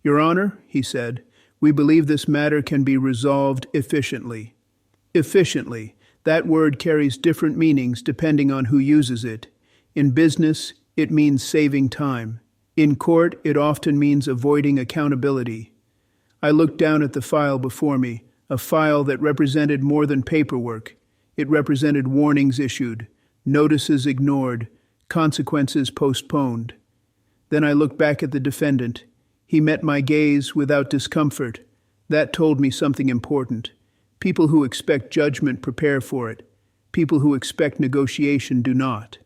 "Your Honor," he said, "we believe this matter can be resolved efficiently." Efficiently. That word carries different meanings depending on who uses it. In business, it means saving time. In court, it often means avoiding accountability. I looked down at the file before me, a file that represented more than paperwork. It represented warnings issued, notices ignored, consequences postponed. Then I looked back at the defendant. He met my gaze without discomfort. That told me something important. People who expect judgment prepare for it. People who expect negotiation do not.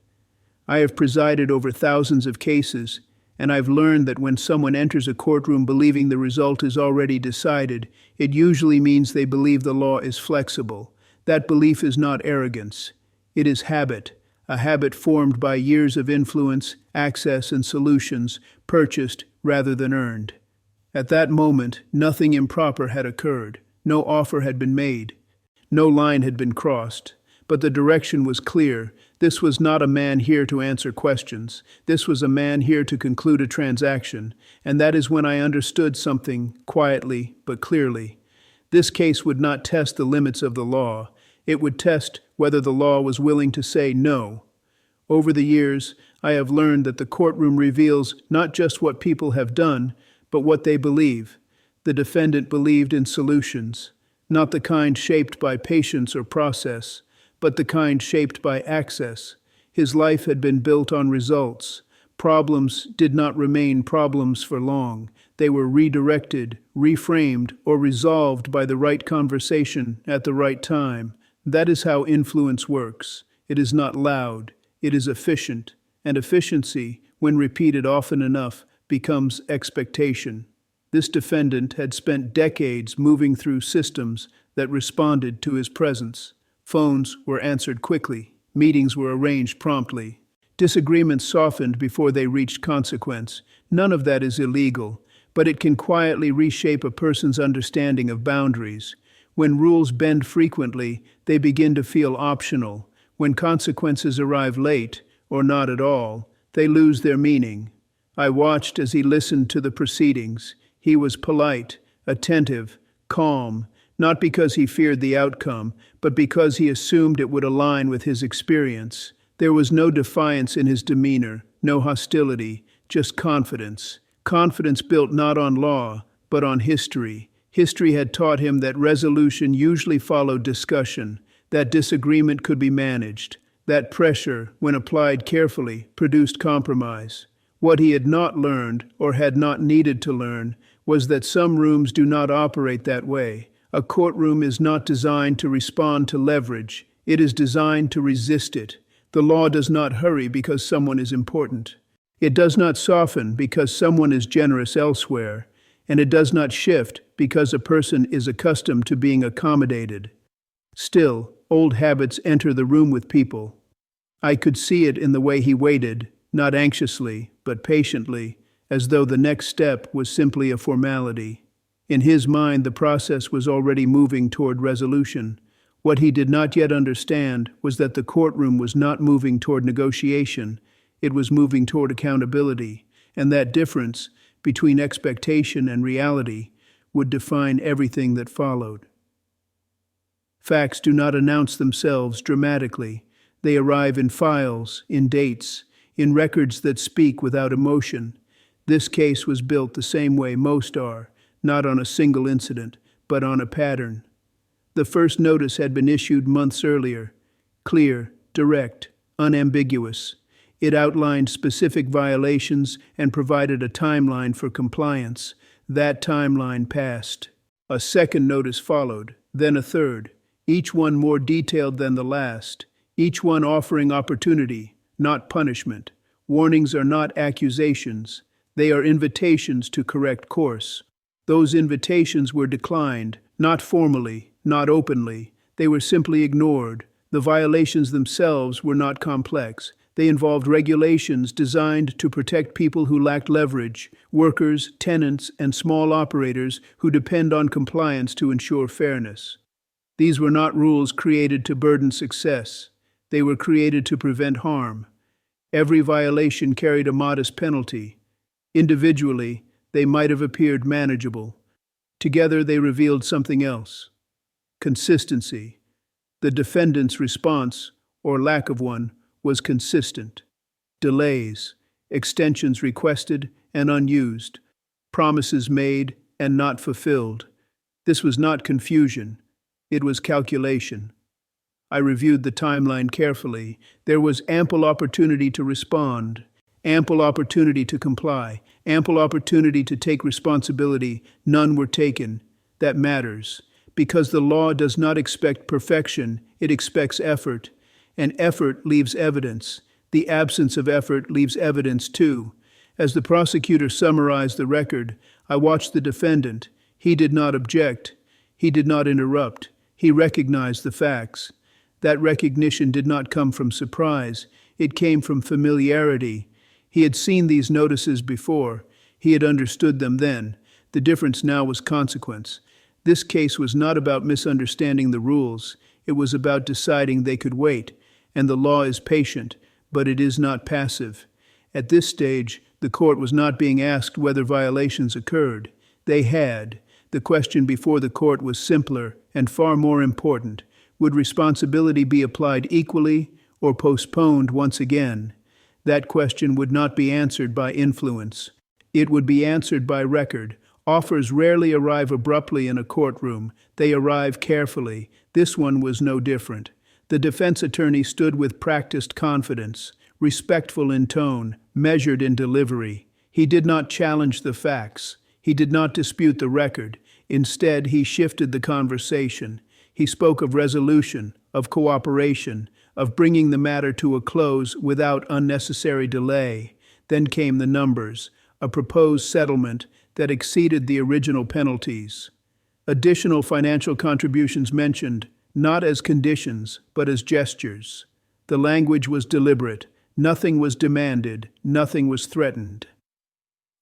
I have presided over thousands of cases, and I've learned that when someone enters a courtroom believing the result is already decided, it usually means they believe the law is flexible. That belief is not arrogance. It is habit, a habit formed by years of influence, access, and solutions, purchased rather than earned. At that moment, nothing improper had occurred. No offer had been made. No line had been crossed. But the direction was clear. This was not a man here to answer questions. This was a man here to conclude a transaction. And that is when I understood something, quietly but clearly. This case would not test the limits of the law. It would test whether the law was willing to say no. Over the years, I have learned that the courtroom reveals not just what people have done, but what they believe. The defendant believed in solutions, not the kind shaped by patience or process, but the kind shaped by access. His life had been built on results. Problems did not remain problems for long. They were redirected, reframed, or resolved by the right conversation at the right time. That is how influence works. It is not loud. It is efficient. And efficiency, when repeated often enough, becomes expectation. This defendant had spent decades moving through systems that responded to his presence. Phones were answered quickly. Meetings were arranged promptly. Disagreements softened before they reached consequence. None of that is illegal, but it can quietly reshape a person's understanding of boundaries. When rules bend frequently, they begin to feel optional. When consequences arrive late, or not at all, they lose their meaning. I watched as he listened to the proceedings. He was polite, attentive, calm, not because he feared the outcome, but because he assumed it would align with his experience. There was no defiance in his demeanor, no hostility, just confidence. Confidence built not on law, but on history. History had taught him that resolution usually followed discussion, that disagreement could be managed, that pressure, when applied carefully, produced compromise. What he had not learned, or had not needed to learn, was that some rooms do not operate that way. A courtroom is not designed to respond to leverage. It is designed to resist it. The law does not hurry because someone is important. It does not soften because someone is generous elsewhere. And it does not shift because a person is accustomed to being accommodated. Still, old habits enter the room with people. I could see it in the way he waited, not anxiously, but patiently, as though the next step was simply a formality. In his mind, the process was already moving toward resolution. What he did not yet understand was that the courtroom was not moving toward negotiation. It was moving toward accountability, and that difference between expectation and reality would define everything that followed. Facts do not announce themselves dramatically. They arrive in files, in dates, in records that speak without emotion. This case was built the same way most are, not on a single incident, but on a pattern. The first notice had been issued months earlier, clear, direct, unambiguous. It outlined specific violations and provided a timeline for compliance. That timeline passed. A second notice followed, then a third, each one more detailed than the last, each one offering opportunity, not punishment. Warnings are not accusations. They are invitations to correct course. Those invitations were declined, not formally, not openly. They were simply ignored. The violations themselves were not complex. They involved regulations designed to protect people who lacked leverage, workers, tenants, and small operators who depend on compliance to ensure fairness. These were not rules created to burden success. They were created to prevent harm. Every violation carried a modest penalty. Individually, They might have appeared manageable. Together they revealed something else. Consistency. The defendant's response, or lack of one, was consistent. Delays, extensions requested and unused, promises made and not fulfilled. This was not confusion, it was calculation. I reviewed the timeline carefully. There was ample opportunity to respond, ample opportunity to comply, ample opportunity to take responsibility. None were taken. That matters, because the law does not expect perfection, it expects effort, and effort leaves evidence. The absence of effort leaves evidence too. As the prosecutor summarized the record, I watched the defendant. He did not object. He did not interrupt. He recognized the facts. That recognition did not come from surprise. It came from familiarity. He had seen these notices before. He had understood them then. The difference now was consequence. This case was not about misunderstanding the rules. It was about deciding they could wait. And the law is patient, but it is not passive. At this stage, the court was not being asked whether violations occurred. They had. The question before the court was simpler and far more important. Would responsibility be applied equally or postponed once again? That question would not be answered by influence. It would be answered by record. Offers rarely arrive abruptly in a courtroom. They arrive carefully. This one was no different. The defense attorney stood with practiced confidence, respectful in tone, measured in delivery. He did not challenge the facts. He did not dispute the record. Instead, he shifted the conversation. He spoke of resolution, of cooperation, of bringing the matter to a close without unnecessary delay. Then came the numbers, a proposed settlement that exceeded the original penalties. Additional financial contributions mentioned, not as conditions, but as gestures. The language was deliberate. Nothing was demanded. Nothing was threatened.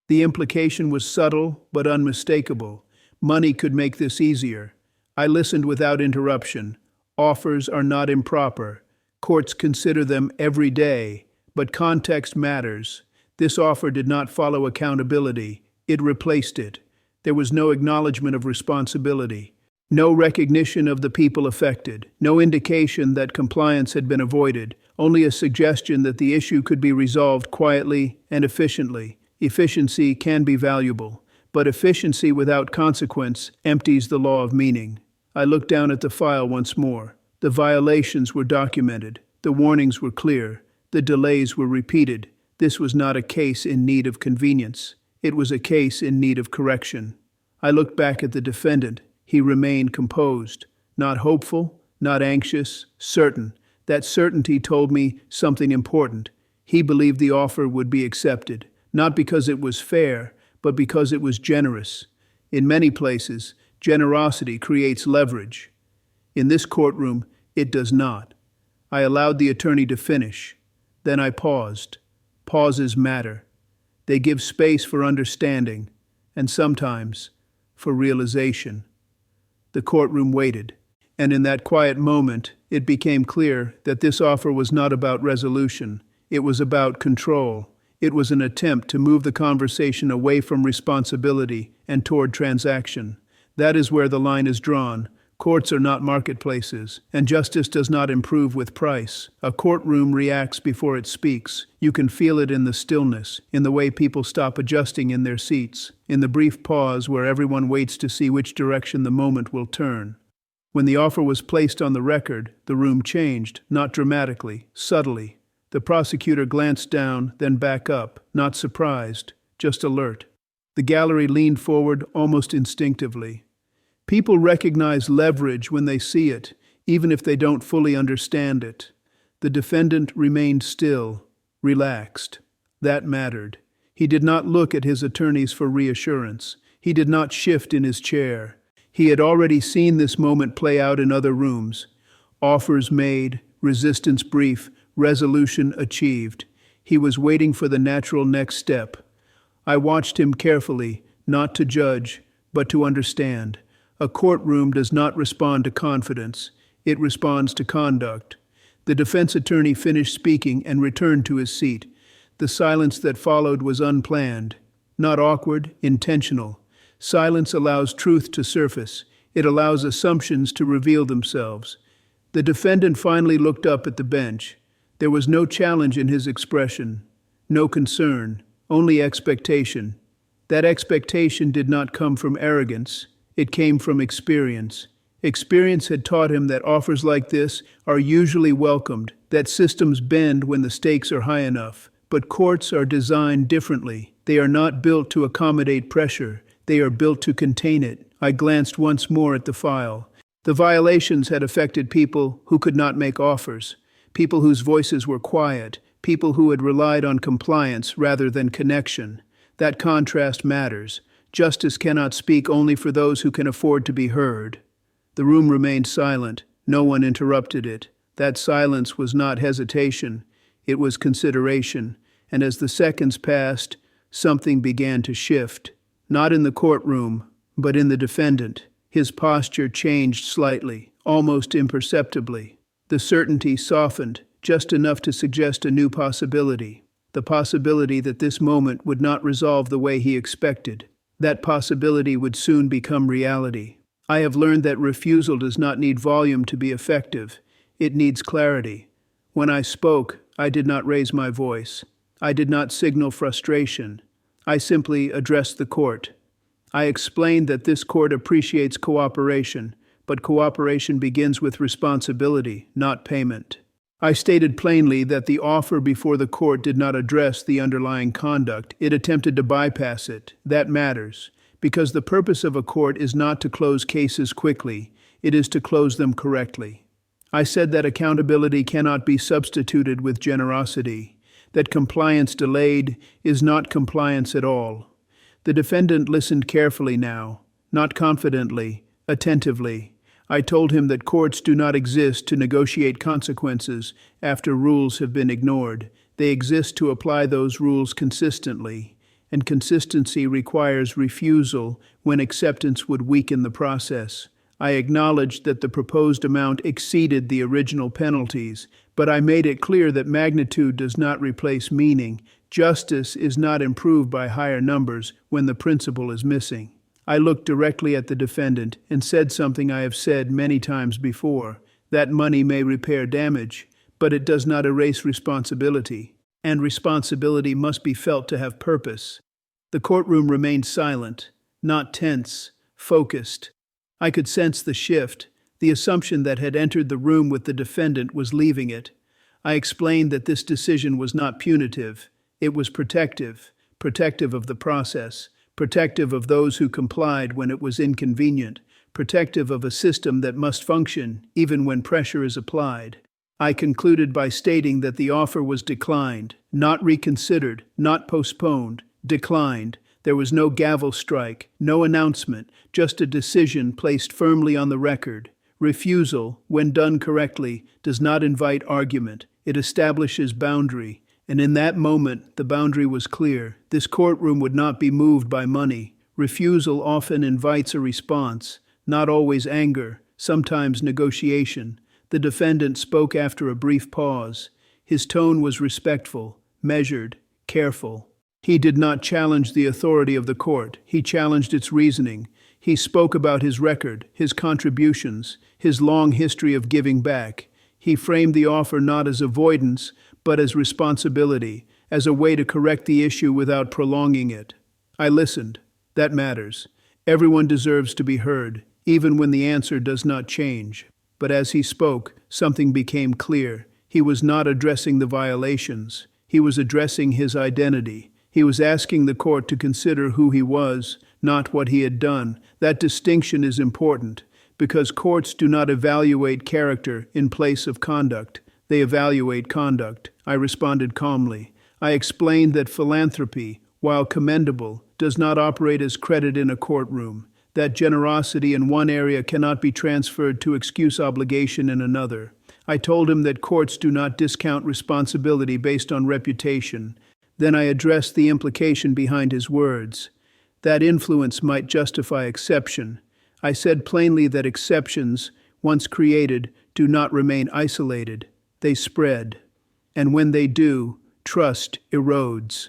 The implication was subtle but unmistakable. Money could make this easier. I listened without interruption. Offers are not improper. Courts consider them every day, but context matters. This offer did not follow accountability. It replaced it. There was no acknowledgement of responsibility, no recognition of the people affected, no indication that compliance had been avoided, only a suggestion that the issue could be resolved quietly and efficiently. Efficiency can be valuable, but efficiency without consequence empties the law of meaning. I looked down at the file once more. The violations were documented. The warnings were clear. The delays were repeated. This was not a case in need of convenience. It was a case in need of correction. I looked back at the defendant. He remained composed, not hopeful, not anxious, certain. That certainty told me something important. He believed the offer would be accepted, not because it was fair, but because it was generous. In many places, generosity creates leverage. In this courtroom, it does not. I allowed the attorney to finish. Then I paused. Pauses matter. They give space for understanding, and sometimes for realization. The courtroom waited, and in that quiet moment, it became clear that this offer was not about resolution. It was about control. It was an attempt to move the conversation away from responsibility and toward transaction. That is where the line is drawn. Courts are not marketplaces, and justice does not improve with price. A courtroom reacts before it speaks. You can feel it in the stillness, in the way people stop adjusting in their seats, in the brief pause where everyone waits to see which direction the moment will turn. When the offer was placed on the record, the room changed, not dramatically, subtly. The prosecutor glanced down, then back up, not surprised, just alert. The gallery leaned forward almost instinctively. People recognize leverage when they see it, even if they don't fully understand it. The defendant remained still, relaxed. That mattered. He did not look at his attorneys for reassurance. He did not shift in his chair. He had already seen this moment play out in other rooms. Offers made, resistance brief, resolution achieved. He was waiting for the natural next step. I watched him carefully, not to judge, but to understand. A courtroom does not respond to confidence. It responds to conduct. The defense attorney finished speaking and returned to his seat. The silence that followed was unplanned. Not awkward, intentional. Silence allows truth to surface. It allows assumptions to reveal themselves. The defendant finally looked up at the bench. There was no challenge in his expression, no concern, only expectation. That expectation did not come from arrogance. It came from experience. Experience had taught him that offers like this are usually welcomed, that systems bend when the stakes are high enough. But courts are designed differently. They are not built to accommodate pressure. They are built to contain it. I glanced once more at the file. The violations had affected people who could not make offers, people whose voices were quiet, people who had relied on compliance rather than connection. That contrast matters. Justice cannot speak only for those who can afford to be heard. The room remained silent. No one interrupted it. That silence was not hesitation. It was consideration. And as the seconds passed, something began to shift. Not in the courtroom, but in the defendant. His posture changed slightly, almost imperceptibly. The certainty softened, just enough to suggest a new possibility. The possibility that this moment would not resolve the way he expected. That possibility would soon become reality. I have learned that refusal does not need volume to be effective. It needs clarity. When I spoke, I did not raise my voice. I did not signal frustration. I simply addressed the court. I explained that this court appreciates cooperation, but cooperation begins with responsibility, not payment. I stated plainly that the offer before the court did not address the underlying conduct. It attempted to bypass it. That matters, because the purpose of a court is not to close cases quickly. It is to close them correctly. I said that accountability cannot be substituted with generosity, that compliance delayed is not compliance at all. The defendant listened carefully now, not confidently, attentively. I told him that courts do not exist to negotiate consequences after rules have been ignored. They exist to apply those rules consistently, and consistency requires refusal when acceptance would weaken the process. I acknowledged that the proposed amount exceeded the original penalties, but I made it clear that magnitude does not replace meaning. Justice is not improved by higher numbers when the principle is missing. I looked directly at the defendant and said something I have said many times before. That money may repair damage, but it does not erase responsibility, and responsibility must be felt to have purpose. The courtroom remained silent, not tense, focused. I could sense the shift. The assumption that had entered the room with the defendant was leaving it. I explained that this decision was not punitive. It was protective of the process, protective of those who complied when it was inconvenient, protective of a system that must function even when pressure is applied. I concluded by stating that the offer was declined, not reconsidered, not postponed, declined. There was no gavel strike, no announcement, just a decision placed firmly on the record. Refusal, when done correctly, does not invite argument. It establishes boundary. And in that moment, the boundary was clear. This courtroom would not be moved by money. Refusal often invites a response, not always anger, sometimes negotiation. The defendant spoke after a brief pause. His tone was respectful, measured, careful. He did not challenge the authority of the court. He challenged its reasoning. He spoke about his record, his contributions, his long history of giving back. He framed the offer not as avoidance, but as responsibility, as a way to correct the issue without prolonging it. I listened. That matters. Everyone deserves to be heard, even when the answer does not change. But as he spoke, something became clear. He was not addressing the violations. He was addressing his identity. He was asking the court to consider who he was, not what he had done. That distinction is important, because courts do not evaluate character in place of conduct. They evaluate conduct. I responded calmly. I explained that philanthropy, while commendable, does not operate as credit in a courtroom. That generosity in one area cannot be transferred to excuse obligation in another. I told him that courts do not discount responsibility based on reputation. Then I addressed the implication behind his words. That influence might justify exception. I said plainly that exceptions, once created, do not remain isolated. They spread. And when they do, trust erodes.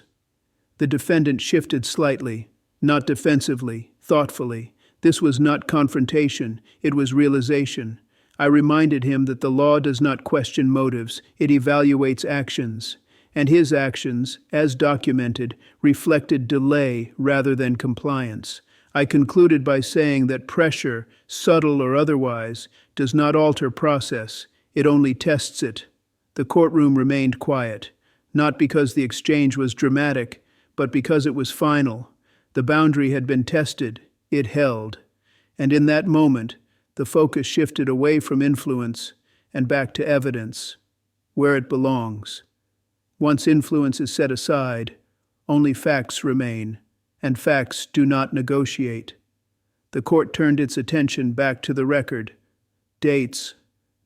The defendant shifted slightly, not defensively, thoughtfully. This was not confrontation, it was realization. I reminded him that the law does not question motives, it evaluates actions. And his actions, as documented, reflected delay rather than compliance. I concluded by saying that pressure, subtle or otherwise, does not alter process, it only tests it. The courtroom remained quiet, not because the exchange was dramatic, but because it was final. The boundary had been tested, it held. And in that moment, the focus shifted away from influence and back to evidence, where it belongs. Once influence is set aside, only facts remain, and facts do not negotiate. The court turned its attention back to the record. Dates,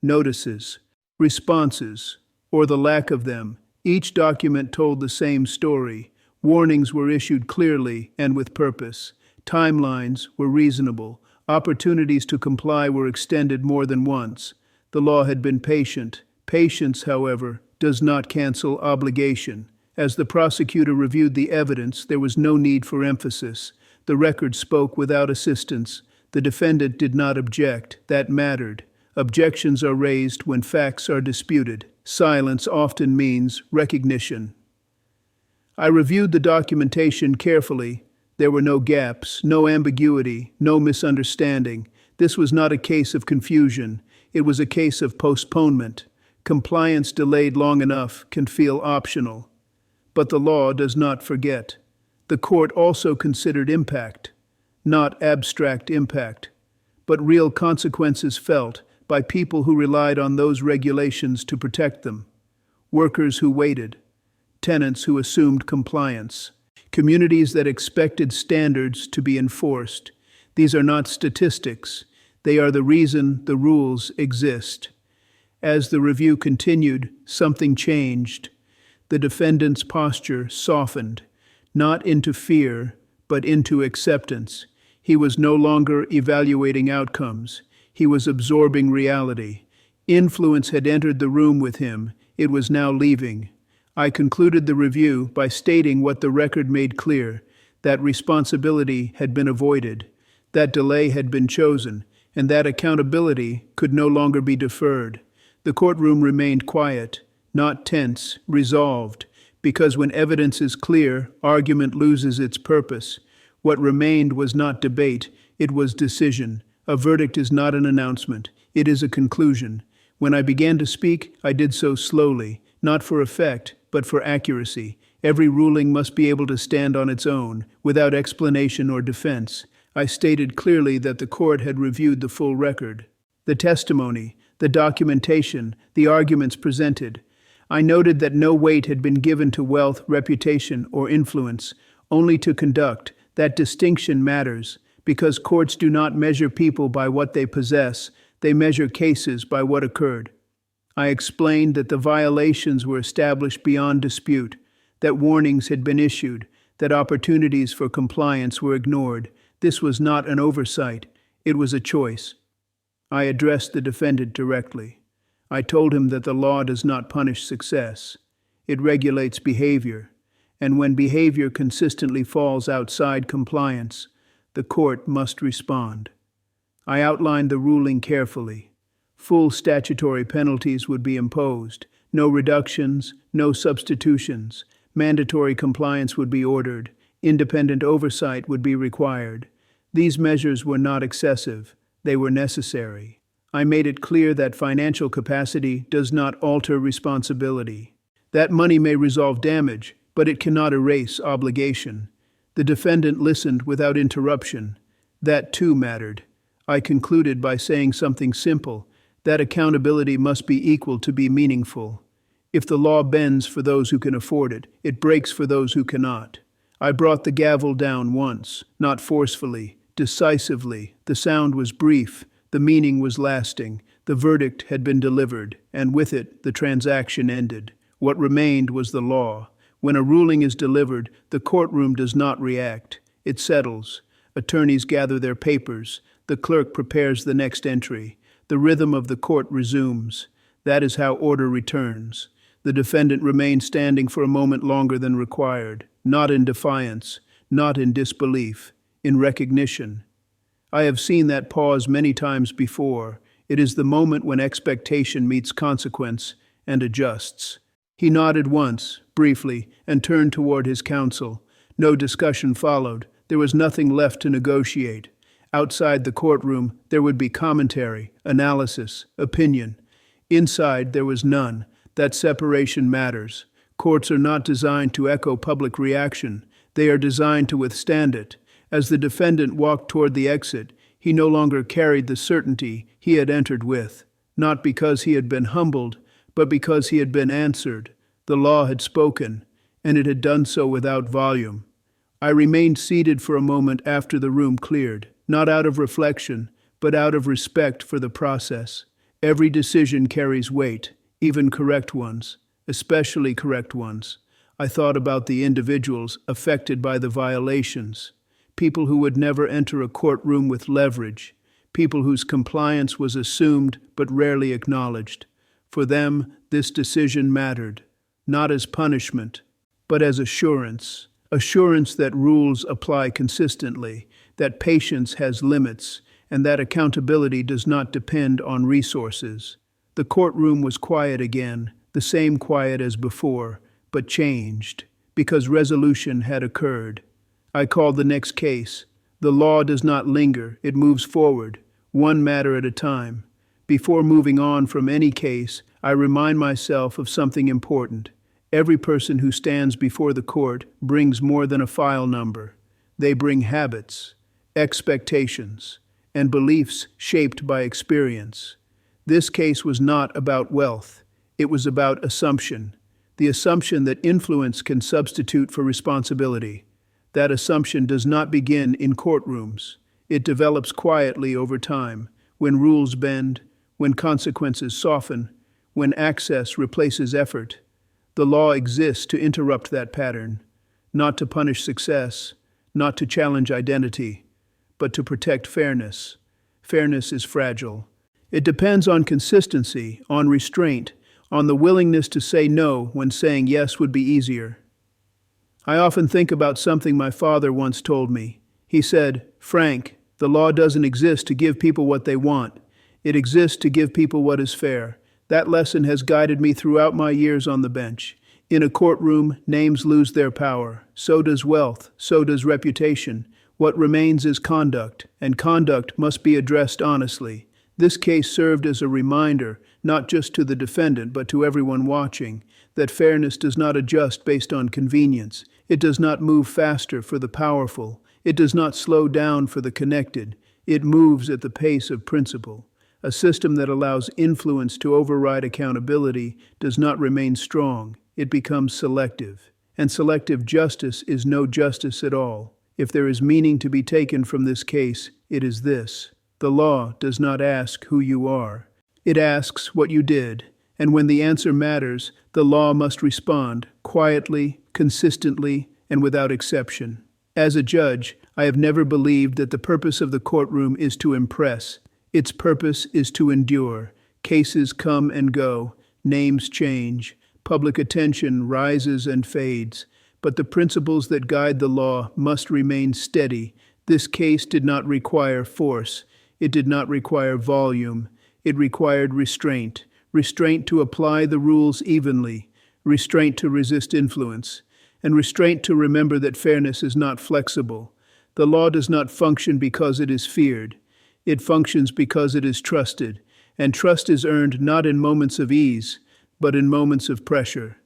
notices, responses, or the lack of them. Each document told the same story. Warnings were issued clearly and with purpose. Timelines were reasonable. Opportunities to comply were extended more than once. The law had been patient. Patience, however, does not cancel obligation. As the prosecutor reviewed the evidence, there was no need for emphasis. The record spoke without assistance. The defendant did not object. That mattered. Objections are raised when facts are disputed. Silence often means recognition. I reviewed the documentation carefully. There were no gaps, no ambiguity, no misunderstanding. This was not a case of confusion. It was a case of postponement. Compliance delayed long enough can feel optional. But the law does not forget. The court also considered impact, not abstract impact, but real consequences felt by people who relied on those regulations to protect them. Workers who waited, tenants who assumed compliance, communities that expected standards to be enforced. These are not statistics. They are the reason the rules exist. As the review continued, something changed. The defendant's posture softened, not into fear, but into acceptance. He was no longer evaluating outcomes. He was absorbing reality. Influence had entered the room with him. It was now leaving. I concluded the review by stating what the record made clear, that responsibility had been avoided, that delay had been chosen, and that accountability could no longer be deferred. The courtroom remained quiet, not tense, resolved, because when evidence is clear, argument loses its purpose. What remained was not debate, it was decision. A verdict is not an announcement, it is a conclusion. When I began to speak, I did so slowly, not for effect, but for accuracy. Every ruling must be able to stand on its own, without explanation or defense. I stated clearly that the court had reviewed the full record. The testimony, the documentation, the arguments presented. I noted that no weight had been given to wealth, reputation, or influence, only to conduct. That distinction matters, because courts do not measure people by what they possess, they measure cases by what occurred. I explained that the violations were established beyond dispute, that warnings had been issued, that opportunities for compliance were ignored. This was not an oversight, it was a choice. I addressed the defendant directly. I told him that the law does not punish success. It regulates behavior, and when behavior consistently falls outside compliance, the court must respond. I outlined the ruling carefully. Full statutory penalties would be imposed, no reductions, no substitutions. Mandatory compliance would be ordered, independent oversight would be required. These measures were not excessive, they were necessary. I made it clear that financial capacity does not alter responsibility. That money may resolve damage, but it cannot erase obligation. The defendant listened without interruption. That too mattered. I concluded by saying something simple, that accountability must be equal to be meaningful. If the law bends for those who can afford it, it breaks for those who cannot. I brought the gavel down once, not forcefully, decisively. The sound was brief, the meaning was lasting. The verdict had been delivered, and with it, the transaction ended. What remained was the law. When a ruling is delivered, the courtroom does not react. It settles. Attorneys gather their papers. The clerk prepares the next entry. The rhythm of the court resumes. That is how order returns. The defendant remained standing for a moment longer than required. not in defiance, not in disbelief, in recognition. I have seen that pause many times before. It is the moment when expectation meets consequence and adjusts. He nodded once, briefly, and turned toward his counsel. No discussion followed. There was nothing left to negotiate. Outside the courtroom, there would be commentary, analysis, opinion. Inside, there was none. That separation matters. Courts are not designed to echo public reaction. They are designed to withstand it. As the defendant walked toward the exit, he no longer carried the certainty he had entered with, not because he had been humbled, but because he had been answered. The law had spoken, and it had done so without volume. I remained seated for a moment after the room cleared, not out of reflection, but out of respect for the process. Every decision carries weight, even correct ones, especially correct ones. I thought about the individuals affected by the violations. People who would never enter a courtroom with leverage, people whose compliance was assumed but rarely acknowledged. For them, this decision mattered, not as punishment, but as assurance. Assurance that rules apply consistently, that patience has limits, and that accountability does not depend on resources. The courtroom was quiet again, the same quiet as before, but changed, because resolution had occurred. I called the next case. The law does not linger, it moves forward, one matter at a time. Before moving on from any case, I remind myself of something important. Every person who stands before the court brings more than a file number. They bring habits, expectations, and beliefs shaped by experience. This case was not about wealth. It was about assumption. The assumption that influence can substitute for responsibility. That assumption does not begin in courtrooms. It develops quietly over time, when rules bend, when consequences soften, when access replaces effort. The law exists to interrupt that pattern, not to punish success, not to challenge identity, but to protect fairness. Fairness is fragile. It depends on consistency, on restraint, on the willingness to say no when saying yes would be easier. I often think about something my father once told me. He said, "Frank, the law doesn't exist to give people what they want. It exists to give people what is fair." That lesson has guided me throughout my years on the bench. In a courtroom, names lose their power. So does wealth. So does reputation. What remains is conduct, and conduct must be addressed honestly. This case served as a reminder, not just to the defendant, but to everyone watching, that fairness does not adjust based on convenience. It does not move faster for the powerful. It does not slow down for the connected. It moves at the pace of principle. A system that allows influence to override accountability does not remain strong. It becomes selective. And selective justice is no justice at all. If there is meaning to be taken from this case, it is this. The law does not ask who you are. It asks what you did. And when the answer matters, the law must respond quietly, consistently, and without exception. As a judge, I have never believed that the purpose of the courtroom is to impress. Its purpose is to endure. Cases come and go. Names change. Public attention rises and fades. But the principles that guide the law must remain steady. This case did not require force. It did not require volume. It required restraint. Restraint to apply the rules evenly. Restraint to resist influence. And restraint to remember that fairness is not flexible. The law does not function because it is feared. It functions because it is trusted. And trust is earned not in moments of ease, but in moments of pressure.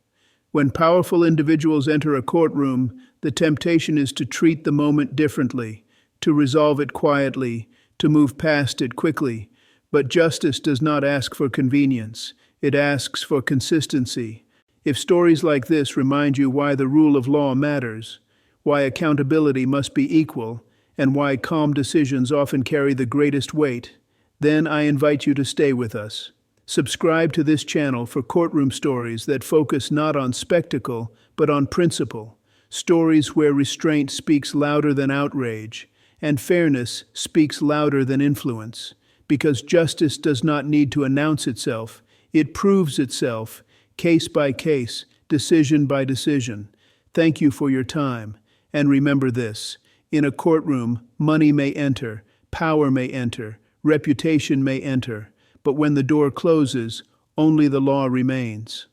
When powerful individuals enter a courtroom, the temptation is to treat the moment differently, to resolve it quietly, to move past it quickly. But justice does not ask for convenience. It asks for consistency. If stories like this remind you why the rule of law matters, why accountability must be equal, and why calm decisions often carry the greatest weight, then I invite you to stay with us. Subscribe to this channel for courtroom stories that focus not on spectacle, but on principle. Stories where restraint speaks louder than outrage, and fairness speaks louder than influence. Because justice does not need to announce itself, it proves itself, case by case, decision by decision. Thank you for your time. And remember this, in a courtroom, money may enter, power may enter, reputation may enter, but when the door closes, only the law remains.